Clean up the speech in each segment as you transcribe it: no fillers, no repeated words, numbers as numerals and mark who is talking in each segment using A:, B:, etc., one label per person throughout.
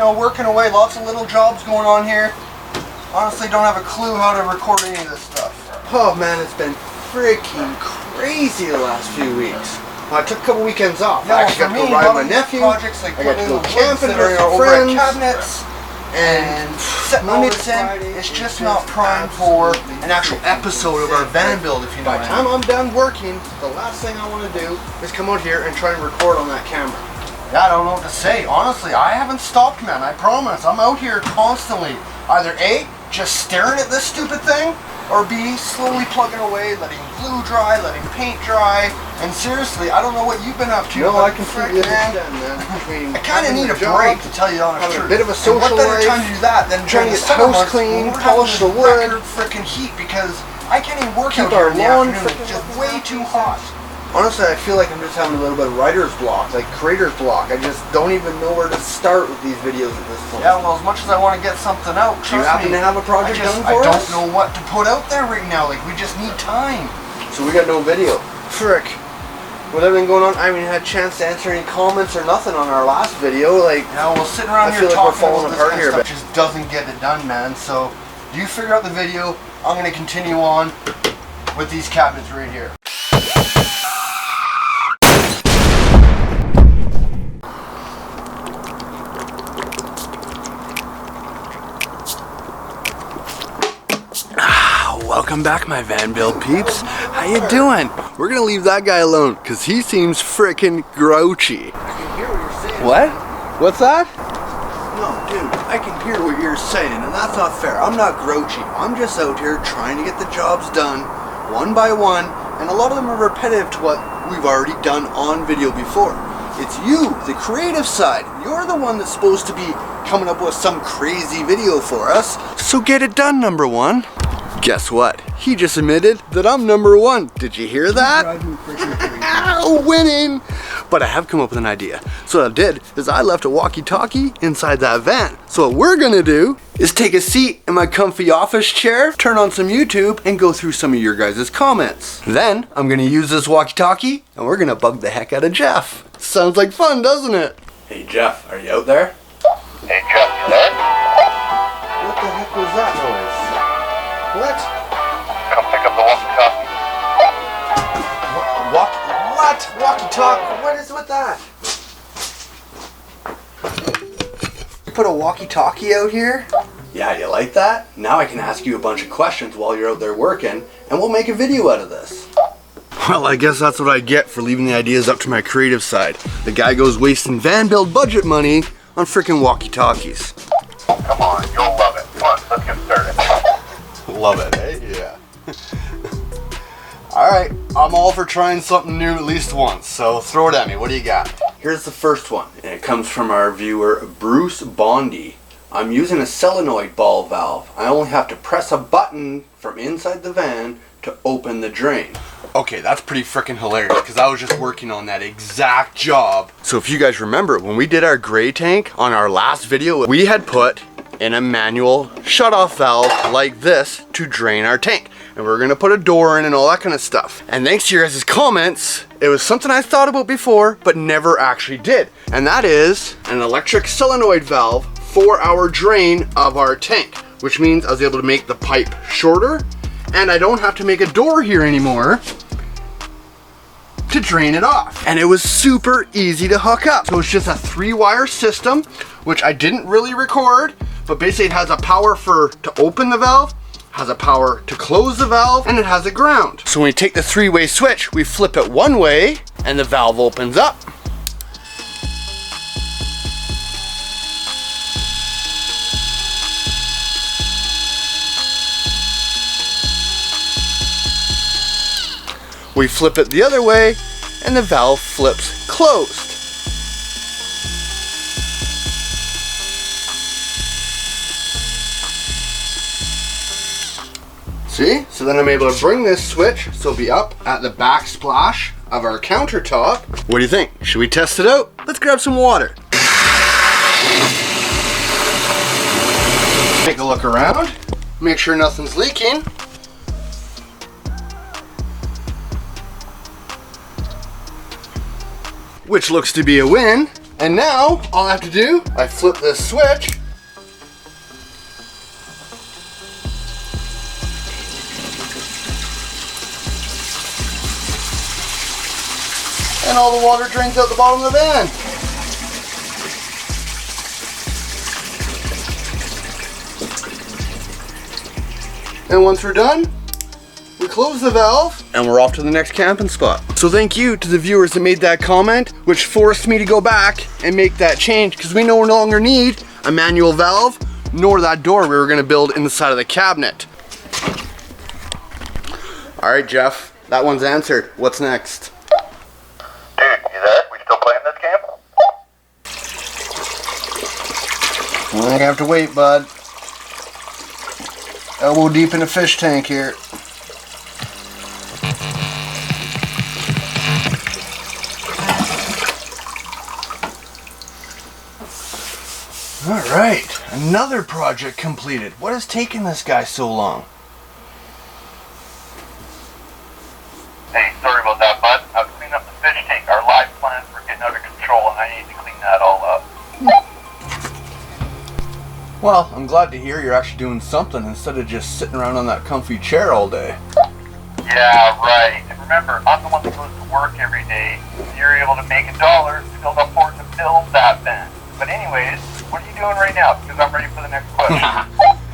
A: know, working away, lots of little jobs going on here. Honestly, don't have a clue how to record any of this stuff. Oh man, it's been freaking crazy the last few weeks. I took a couple weekends off. I actually got to go ride with my nephew.
B: Projects like
A: I got to go camping with our friends. Cabinets. And Monday to Friday, it's just not prime for an actual episode of our van build, if you know. By the time I'm done working, the last thing I want to do is come out here and try and record on that camera. Yeah, I don't know what to say. Honestly, I haven't stopped, man. I promise. I'm out here constantly. Either A, just staring at this stupid thing, or B, slowly plugging away, letting glue dry, letting paint dry. And seriously, I don't know what you've been up to.
B: No, I completely understand, man.
A: I kind of need a break, to tell you the honest truth.
B: A bit of a social life.
A: What better time to do that than
B: trying to get the house clean, polish the wood,
A: freaking heat, because I can't even work out here in the afternoon. It's just way too hot.
B: Honestly, I feel like I'm just having a little bit of writer's block, like creator's block. I just don't even know where to start with these videos at this point.
A: Yeah, well, as much as I want to get something out,
B: do you happen to have a project done for us?
A: I don't know what to put out there right now. Like, we just need time.
B: So we got no video. Frick. With everything going on, I haven't had a chance to answer any comments or nothing on our last video. Like,
A: yeah, well, sitting around here talking about this kind of stuff just doesn't get it done, man. So, you figure out the video. I'm going to continue on with these cabinets right here.
B: Welcome back, my van build peeps. How you doing? We're gonna leave that guy alone because he seems frickin' grouchy.
A: I can hear what you're saying.
B: What? What's that?
A: No, dude, I can hear what you're saying, and that's not fair. I'm not grouchy. I'm just out here trying to get the jobs done one by one, and a lot of them are repetitive to what we've already done on video before. It's you, the creative side. You're the one that's supposed to be coming up with some crazy video for us.
B: So get it done, number one. Guess what? He just admitted that I'm number one. Did you hear that? Winning! But I have come up with an idea. So what I did is I left a walkie-talkie inside that van. So what we're gonna do is take a seat in my comfy office chair, turn on some YouTube, and go through some of your guys' comments. Then I'm gonna use this walkie-talkie and we're gonna bug the heck out of Jeff. Sounds like fun, doesn't it? Hey Jeff, are you out there?
C: Hey Jeff, you there?
A: What the heck was that noise? What?
C: Come pick up the walkie-talkie.
A: What? Walkie-talkie? What is with that? You put a walkie-talkie out here?
B: Yeah, you like that? Now I can ask you a bunch of questions while you're out there working, and we'll make a video out of this. Well, I guess that's what I get for leaving the ideas up to my creative side. The guy goes wasting van build budget money on freaking walkie-talkies.
C: Come on, you'll love it. Come on, let's get started.
B: Love it, eh? Yeah. Alright, I'm all for trying something new at least once, so throw it at me. What do you got? Here's the first one, and it comes from our viewer, Bruce Bondy. I'm using a solenoid ball valve. I only have to press a button from inside the van to open the drain. Okay, that's pretty freaking hilarious because I was just working on that exact job. So if you guys remember, when we did our gray tank on our last video, we had put in a manual shutoff valve like this to drain our tank. And we're gonna put a door in and all that kind of stuff. And thanks to your guys' comments, it was something I thought about before, but never actually did. And that is an electric solenoid valve for our drain of our tank, which means I was able to make the pipe shorter and I don't have to make a door here anymore to drain it off. And it was super easy to hook up. So it's just a 3-wire system, which I didn't really record, but basically it has a power to open the valve, has a power to close the valve, and it has a ground. So when we take the 3-way switch, we flip it one way and the valve opens up. We flip it the other way and the valve flips closed. See? So then I'm able to bring this switch so it'll be up at the backsplash of our countertop. What do you think? Should we test it out? Let's grab some water. Take a look around, make sure nothing's leaking. Which looks to be a win. And now, all I have to do, I flip this switch. And all the water drains out the bottom of the van. And once we're done, we close the valve and we're off to the next camping spot. So thank you to the viewers that made that comment, which forced me to go back and make that change, because we no longer need a manual valve nor that door we were gonna build in the side of the cabinet. All right, Jeff, that one's answered. What's next?
C: Dude, you there? We still playing this game?
A: I have to wait, bud. Elbow deep in a fish tank here. All right, another project completed. What has taken this guy so long?
C: Hey, sorry about that, bud. I was cleaning up the fish tank. Our live plants were getting out of control, and I need to clean that all up.
B: Well, I'm glad to hear you're actually doing something instead of just sitting around on that comfy chair all day.
C: Yeah, right. And remember, I'm the one that goes to work every day. You're able to make $1 to build up for to build that van. But anyways, what are you doing right now? Because I'm ready for the next question.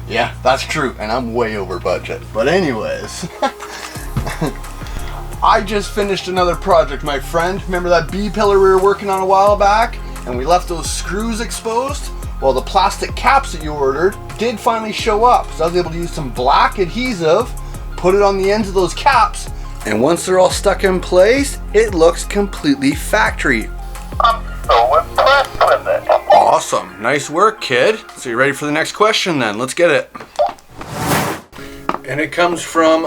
B: Yeah, that's true, and I'm way over budget. But anyways, I just finished another project, my friend. Remember that B-pillar we were working on a while back? And we left those screws exposed? Well, the plastic caps that you ordered did finally show up. So I was able to use some black adhesive, put it on the ends of those caps, and once they're all stuck in place, it looks completely factory.
C: I'm so impressed with it.
B: Awesome. Nice work, kid. So you ready for the next question then? Let's get it. And it comes from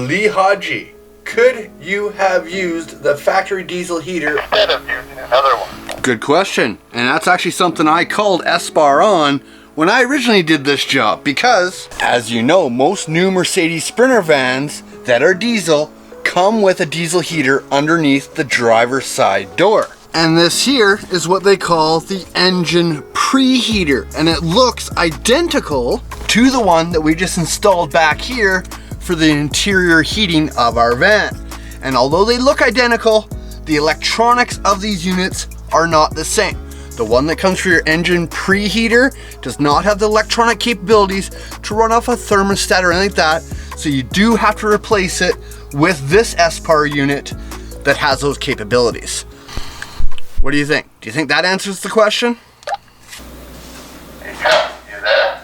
B: Lee Haji. Could you have used the factory diesel heater
C: Instead of using another one.
B: Good question. And that's actually something I called S-Bar on when I originally did this job, because as you know, most new Mercedes Sprinter vans that are diesel come with a diesel heater underneath the driver's side door. And this here is what they call the engine preheater, and it looks identical to the one that we just installed back here for the interior heating of our van. And although they look identical, the electronics of these units are not the same. The one that comes for your engine preheater does not have the electronic capabilities to run off a thermostat or anything like that, so you do have to replace it with this S-Par unit that has those capabilities. What do you think? Do you think that answers the question?
C: Hey, Jeff, you there?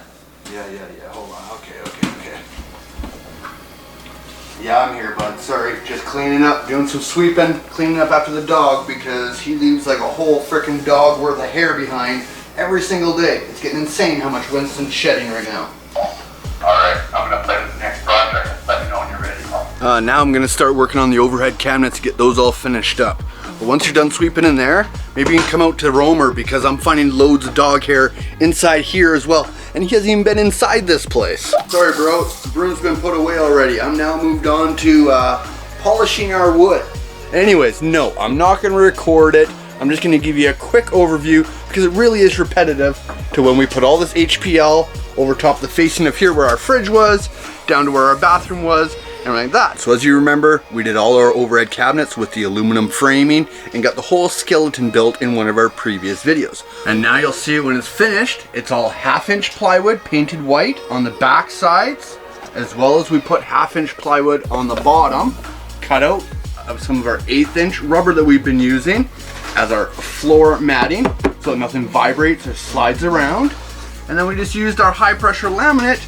B: Yeah. Hold on. Okay. Yeah, I'm here, bud. Sorry. Just cleaning up, doing some sweeping, cleaning up after the dog, because he leaves like a whole freaking dog worth of hair behind every single day. It's getting insane how much Winston's shedding right now.
C: Alright, I'm gonna play with the next project. Let me know when you're ready.
B: Now I'm gonna start working on the overhead cabinets to get those all finished up. But once you're done sweeping in there, maybe you can come out to Roamr, because I'm finding loads of dog hair inside here as well. And he hasn't even been inside this place. Sorry bro, the broom's been put away already. I'm now moved on to polishing our wood. Anyways, no, I'm not gonna record it. I'm just gonna give you a quick overview, because it really is repetitive to when we put all this HPL over top the facing of here where our fridge was, down to where our bathroom was, and like that. So as you remember, we did all our overhead cabinets with the aluminum framing and got the whole skeleton built in one of our previous videos. And now you'll see it when it's finished. It's all 1/2-inch plywood painted white on the back sides, as well as we put 1/2-inch plywood on the bottom, cut out of some of our 1/8-inch rubber that we've been using as our floor matting, so that nothing vibrates or slides around. And then we just used our high pressure laminate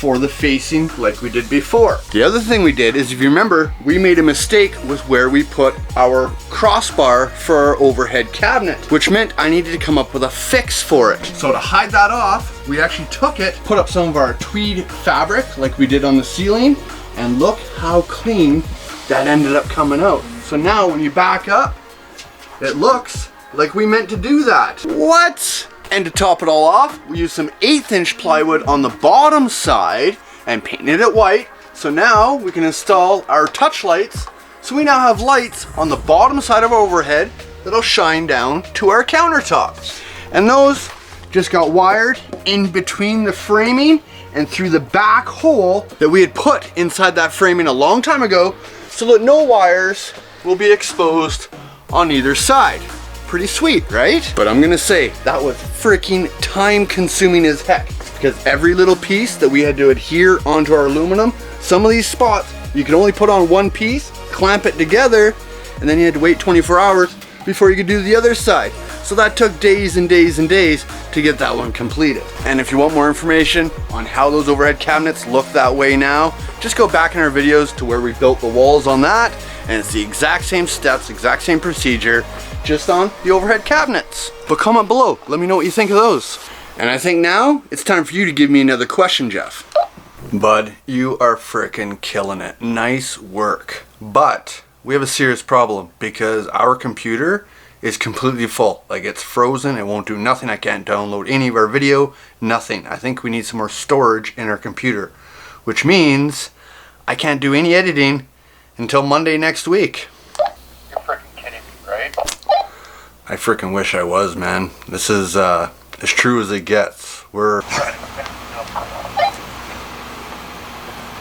B: for the facing like we did before. The other thing we did is, if you remember, we made a mistake with where we put our crossbar for our overhead cabinet, which meant I needed to come up with a fix for it. So to hide that off, we actually took it, put up some of our tweed fabric like we did on the ceiling, and look how clean that ended up coming out. So now when you back up, it looks like we meant to do that. What? And to top it all off, we used some 1/8-inch plywood on the bottom side and painted it white. So now we can install our touch lights. So we now have lights on the bottom side of our overhead that'll shine down to our countertops. And those just got wired in between the framing and through the back hole that we had put inside that framing a long time ago, so that no wires will be exposed on either side. Pretty sweet, right? But I'm gonna say that was freaking time consuming as heck, because every little piece that we had to adhere onto our aluminum, some of these spots you could only put on one piece, clamp it together, and then you had to wait 24 hours before you could do the other side. So that took days and days and days to get that one completed. And if you want more information on how those overhead cabinets look that way now, just go back in our videos to where we built the walls on that, and it's the exact same steps, exact same procedure, just on the overhead cabinets. But comment below, let me know what you think of those. And I think now it's time for you to give me another question, Jeff. Bud, you are frickin' killing it. Nice work. But we have a serious problem because our computer is completely full. Like, it's frozen, it won't do nothing. I can't download any of our video, nothing. I think we need some more storage in our computer, which means I can't do any editing until Monday next week.
C: You're freaking kidding me, right?
B: I frickin' wish I was, man. This is as true as it gets.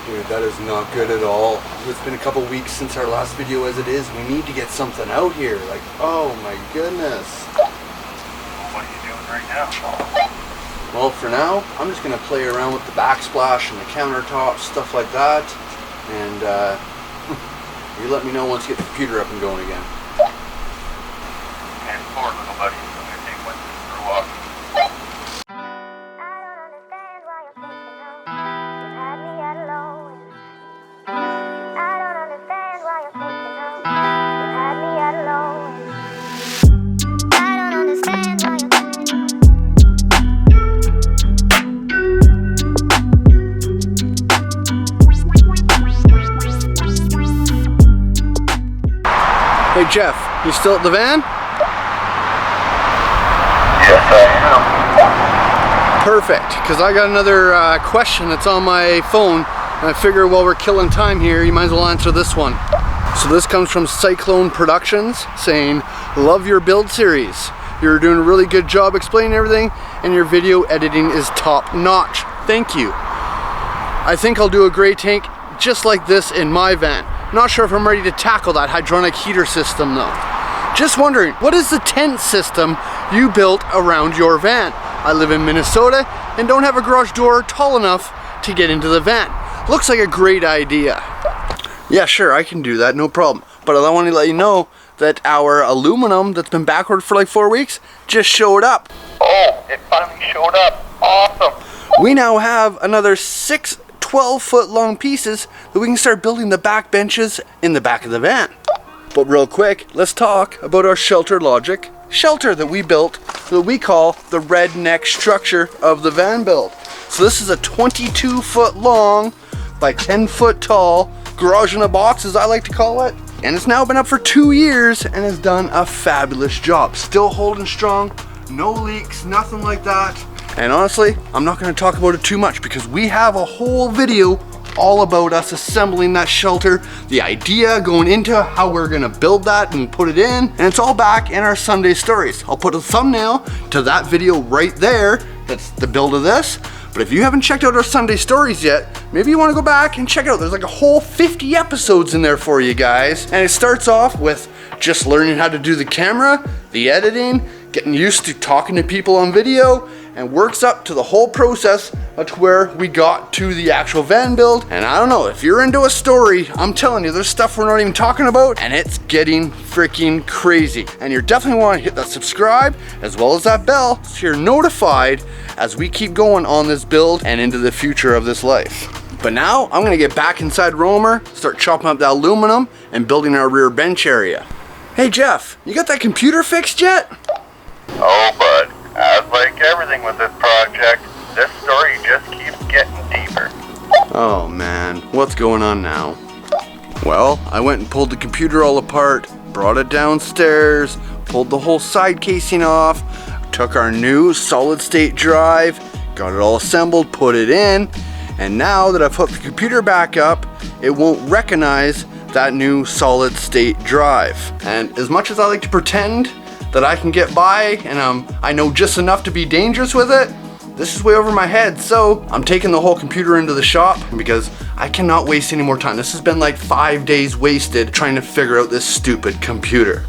B: Dude, that is not good at all. It's been a couple weeks since our last video as it is. We need to get something out here. Like, oh my goodness.
C: What are you doing right now?
B: Well, for now, I'm just gonna play around with the backsplash and the countertops, stuff like that. And you let me know once you get the computer up and going again.
C: And poor little buddy, I'm gonna take Winston for a walk.
B: Hey Jeff, you still at the van?
C: Yes, I am.
B: Perfect, because I got another question that's on my phone, and I figure while we're killing time here, you might as well answer this one. So this comes from Cyclone Productions saying, love your build series. You're doing a really good job explaining everything, and your video editing is top notch. Thank you. I think I'll do a gray tank just like this in my van. Not sure if I'm ready to tackle that hydronic heater system though. Just wondering, what is the tent system you built around your van? I live in Minnesota and don't have a garage door tall enough to get into the van. Looks like a great idea. Yeah, sure, I can do that, no problem. But I want to let you know that our aluminum that's been backward for like 4 weeks just showed up.
C: Oh, it finally showed up. Awesome.
B: We now have another 6 12-foot long pieces that we can start building the back benches in the back of the van. But real quick, let's talk about our Shelter Logic shelter that we built that we call the redneck structure of the van build. So this is a 22-foot long by 10-foot tall garage in a box, as I like to call it. And it's now been up for 2 years and has done a fabulous job. Still holding strong, no leaks, nothing like that. And honestly, I'm not going to talk about it too much because we have a whole video all about us assembling that shelter, the idea going into how we're going to build that and put it in, and it's all back in our Sunday stories. I'll put a thumbnail to that video right there. That's the build of this. But if you haven't checked out our Sunday stories yet, maybe you want to go back and check it out. There's like a whole 50 episodes in there for you guys. And it starts off with just learning how to do the camera, the editing, getting used to talking to people on video, and works up to the whole process to where we got to the actual van build. And I don't know, if you're into a story, I'm telling you, there's stuff we're not even talking about, and it's getting freaking crazy. And you definitely want to hit that subscribe as well as that bell so you're notified as we keep going on this build and into the future of this life. But now I'm gonna get back inside Roamr, start chopping up the aluminum and building our rear bench area. Hey Jeff, you got that computer fixed yet?
C: Oh, bud. As like everything with this project, this story just keeps getting deeper.
B: Oh man, what's going on now? Well, I went and pulled the computer all apart, brought it downstairs, pulled the whole side casing off, took our new solid state drive, got it all assembled, put it in, and now that I've hooked the computer back up, it won't recognize that new solid state drive. And as much as I like to pretend that I can get by and I know just enough to be dangerous with it, this is way over my head. So I'm taking the whole computer into the shop because I cannot waste any more time. This has been like 5 days wasted trying to figure out this stupid computer.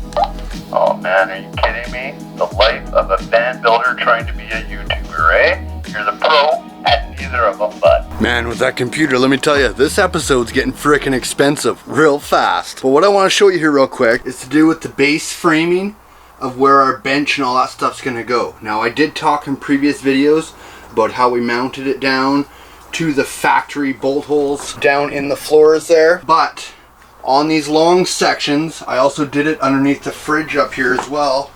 C: Oh man, are you kidding me? The life of a van builder trying to be a YouTuber, eh? You're the pro at neither of them, bud.
B: Man, with that computer, let me tell you, this episode's getting frickin' expensive real fast. But what I want to show you here real quick is to do with the base framing of where our bench and all that stuff's gonna go. Now, I did talk in previous videos about how we mounted it down to the factory bolt holes down in the floors there, but on these long sections, I also did it underneath the fridge up here as well.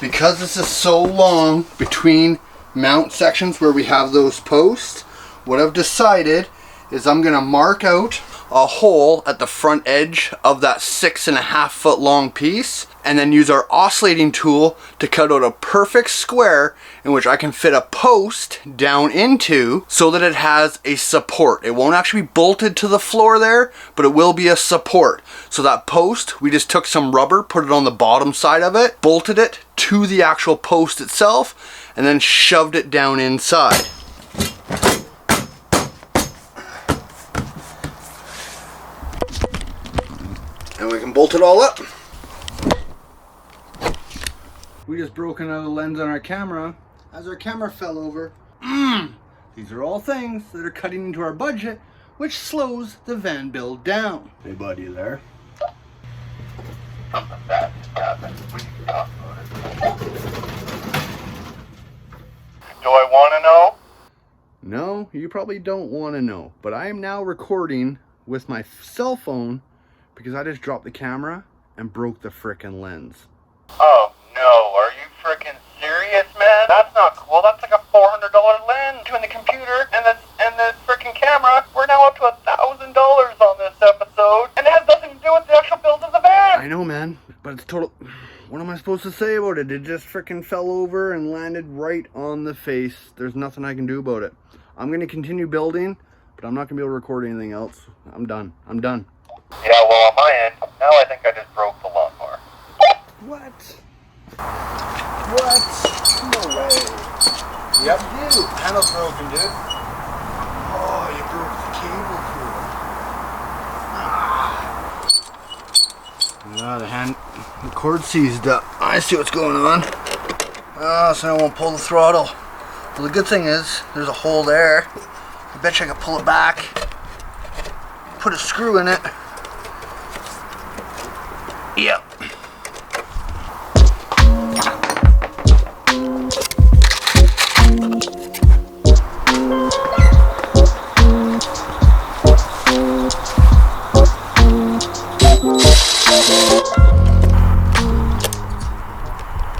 B: Because this is so long between mount sections where we have those posts, what I've decided is I'm gonna mark out a hole at the front edge of that 6.5 foot long piece, and then use our oscillating tool to cut out a perfect square in which I can fit a post down into so that it has a support. It won't actually be bolted to the floor there, but it will be a support. So that post, we just took some rubber, put it on the bottom side of it, bolted it to the actual post itself, and then shoved it down inside. And we can bolt it all up. We just broke another lens on our camera as our camera fell over. These are all things that are cutting into our budget, which slows the van build down. Hey buddy, you there?
C: Something bad happened. We can talk about it. Do I want to know?
B: No, you probably don't want to know. But I am now recording with my cell phone because I just dropped the camera and broke the frickin' lens.
C: Oh no, are you freaking serious, man? That's not cool. That's like a $400 lens between the computer and the freaking camera. We're now up to $1,000 on this episode, and it has nothing to do with the actual build of the van.
B: I know, man, but it's total. What am I supposed to say about it? It just frickin' fell over and landed right on the face. There's nothing I can do about it. I'm gonna continue building, but I'm not gonna be able to record anything else. I'm done. I'm done.
C: Yeah, well, on my end, now I think I just broke the lawnmower.
B: What? What? No way. Yep.
A: Dude, panel's broken, dude. Oh, you broke the cable cord.
B: The cord seized up. I see what's going on. So I won't pull the throttle. Well, the good thing is, there's a hole there. I bet you I can pull it back, put a screw in it. Yep.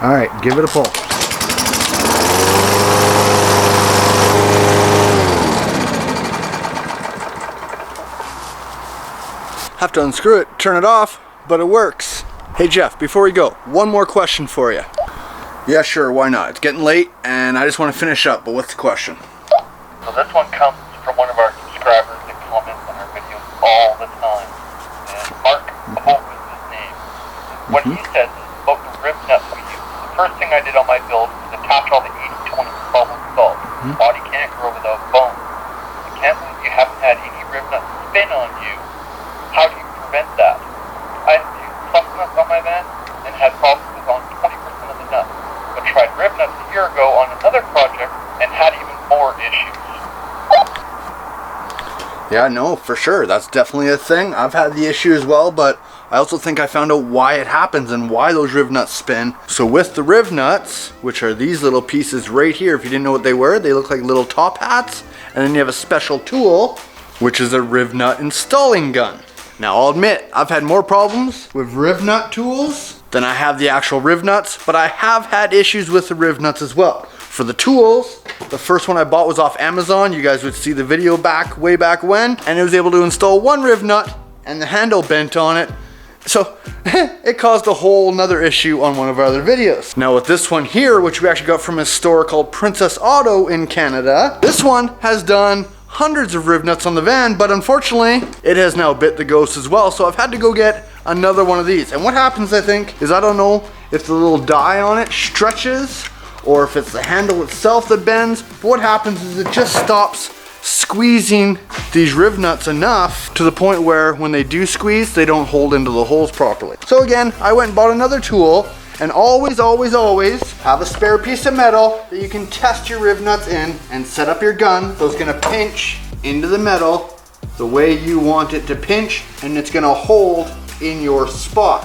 B: All right, give it a pull. Have to unscrew it, turn it off, but it works. Hey Jeff, before we go, one more question for you. Yeah, sure, why not? It's getting late and I just want to finish up, but what's the question?
C: So this one comes from one of our subscribers that comments on our videos all the time. And Mark Hope is his name. What he says is about the rib nuts we use. The first thing I did on my build was attach all the 80-20 problem solved. Body can't grow without bone. I can't believe you haven't had any rib nut spin on you. How do you prevent that? I have used plus nuts on my van and had problems with on 20% of the nuts, but tried rib nuts a year ago on another project and had even more issues.
B: Yeah, no, for sure. That's definitely a thing. I've had the issue as well, but I also think I found out why it happens and why those riv nuts spin. So with the riv nuts, which are these little pieces right here, if you didn't know what they were, they look like little top hats. And then you have a special tool, which is a riv nut installing gun. Now I'll admit, I've had more problems with riv nut tools than I have the actual riv nuts, but I have had issues with the riv nuts as well. For the tools, the first one I bought was off Amazon. You guys would see the video way back when, and it was able to install one riv nut and the handle bent on it. So it caused a whole nother issue on one of our other videos. Now with this one here, which we actually got from a store called Princess Auto in Canada, this one has done hundreds of riv nuts on the van, but unfortunately, it has now bit the ghost as well, so I've had to go get another one of these. And what happens, I think, is I don't know if the little die on it stretches or if it's the handle itself that bends, but what happens is it just stops squeezing these riv nuts enough to the point where when they do squeeze, they don't hold into the holes properly. So again, I went and bought another tool, and always, always, always have a spare piece of metal that you can test your riv nuts in and set up your gun so it's gonna pinch into the metal the way you want it to pinch, and it's gonna hold in your spot.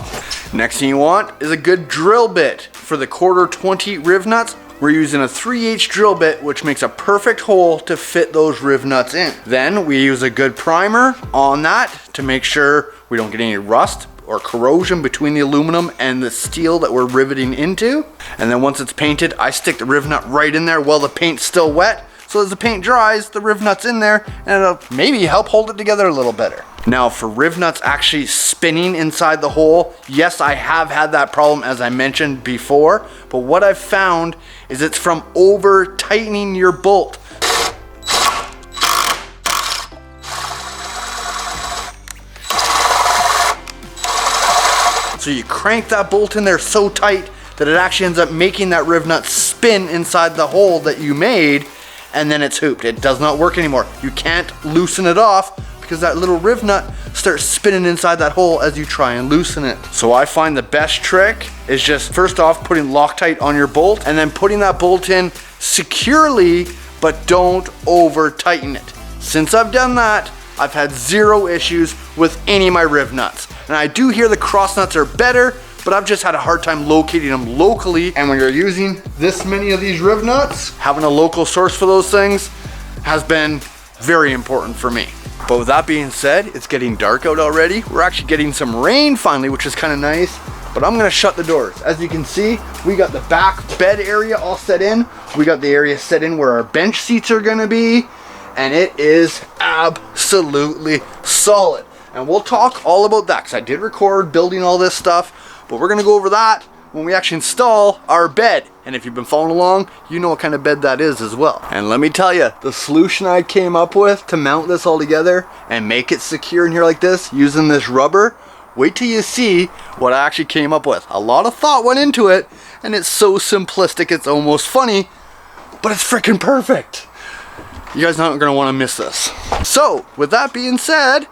B: Next thing you want is a good drill bit. For the 1/4 riv nuts, we're using a 3/8 drill bit, which makes a perfect hole to fit those riv nuts in. Then we use a good primer on that to make sure we don't get any rust or corrosion between the aluminum and the steel that we're riveting into. And then once it's painted, I stick the riv nut right in there while the paint's still wet. So as the paint dries, the riv nut's in there and it'll maybe help hold it together a little better. Now for riv nuts actually spinning inside the hole, yes, I have had that problem as I mentioned before, but what I've found is it's from over tightening your bolt. So you crank that bolt in there so tight that it actually ends up making that riv nut spin inside the hole that you made, and then it's hooped. It does not work anymore. You can't loosen it off because that little riv nut starts spinning inside that hole as you try and loosen it. So I find the best trick is just first off putting Loctite on your bolt and then putting that bolt in securely, but don't over tighten it. Since I've done that, I've had zero issues with any of my riv nuts. And I do hear the cross nuts are better, but I've just had a hard time locating them locally. And when you're using this many of these riv nuts, having a local source for those things has been very important for me. But with that being said, it's getting dark out already. We're actually getting some rain finally, which is kind of nice. But I'm gonna shut the doors. As you can see, we got the back bed area all set in. We got the area set in where our bench seats are gonna be. And it is absolutely solid. And we'll talk all about that because I did record building all this stuff, but we're gonna go over that when we actually install our bed. And if you've been following along, you know what kind of bed that is as well. And let me tell you, the solution I came up with to mount this all together and make it secure in here like this, using this rubber, wait till you see what I actually came up with. A lot of thought went into it, and it's so simplistic it's almost funny, but it's freaking perfect. You guys aren't gonna wanna miss this. So, with that being said,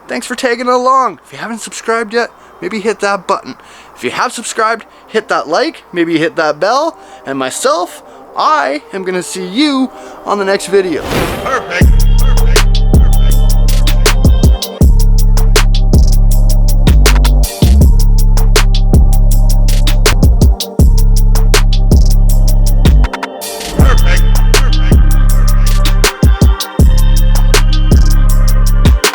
B: thanks for tagging along. If you haven't subscribed yet, maybe hit that button. If you have subscribed, hit that like, maybe hit that bell, and myself, I am gonna see you on the next video.
A: Perfect.